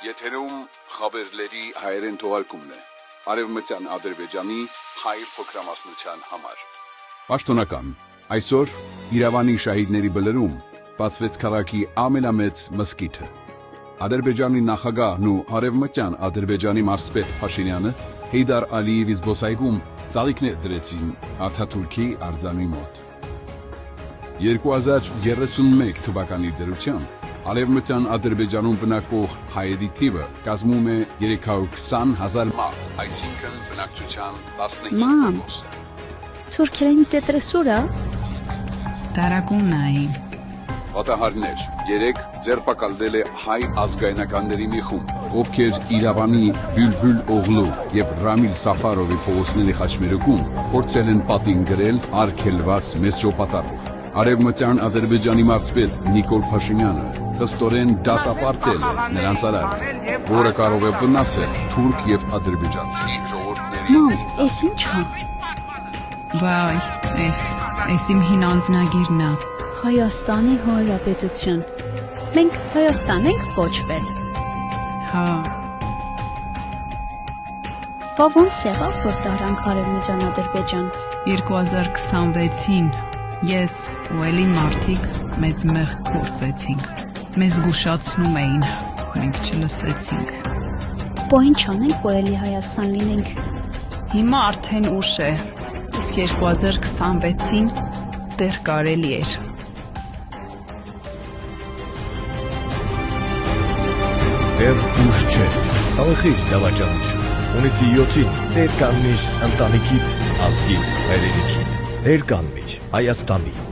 Եթերում խաբերների հայերեն թողարկումն է, Արևմտյան Ադրբեջանի հայ փոքրամասնության համար։ Պաշտոնական, այսօր Իրավանի շահիդների բլրում բացվեց քաղաքի ամենամեծ մզկիթը։ Ադրբեջանի նախագահն ու Արևմտյան Ադրբեջանի մարզպետ Փաշինյանը Հեյդար Ալիևի զբոսայգում ծաղիկներ դրեցին Աթաթուրքի արձանի մոտ։ 2031 թվականի դրությամբ Արևմտյան Ադրբեջանում բնակվող հայերի թիվը կազմում է 320,000 մարդ, այսինքն բնակչության 15%։ Թուրքերեն տետրեսուրա Տարակուննայի Պատահարներ, 3 ձերբակալվել է հայ ազգայնականների մի խումբ, ովքեր Իրավանի Բյուլբյուլ Օղլու եւ Ռամիլ Սաֆարովի փողոցների խաչմերուկում փորձել են պատին գրել արգելված մեսրոպատարով։ Արևմտյան Ադրբեջանի մարզպետ Նիկոլ Փաշինյանը խստորեն դատապարտել է նրանց արարքը, որը կարող է վնասել թուրք եւ ադրբեջանցի ժողովուրդների։ Մամ, էս ի՞նչ է։ Վայ, էս իմ հին անձնագիրն է։ Հայաստանի Հանրապետություն։ Մենք Հայաստան ենք կոչվել։ Հա, Բա ոնց եղավ, որ տարանք Արևմտյան Ադրբեջան։ 2026-ին ես ու էլի մարդիկ մեծ մեղ գործեցինք։ Մեզ զգուշացնում էին, մենք չլսեցինք։ Բա ինչ անենք, որ էլի Հայաստան լինենք։ Հիմա արդեն ուշ է, իսկ 2026-ին դեռ կարելի էր։ Դեռ ուշ չէ, տաղխիր դավաճանություն, ունիսի 7-ին ներկաննիր ընտանիքիդ, ազգիդ, հայրենիքիդ, ներկաննիր Հայաստանի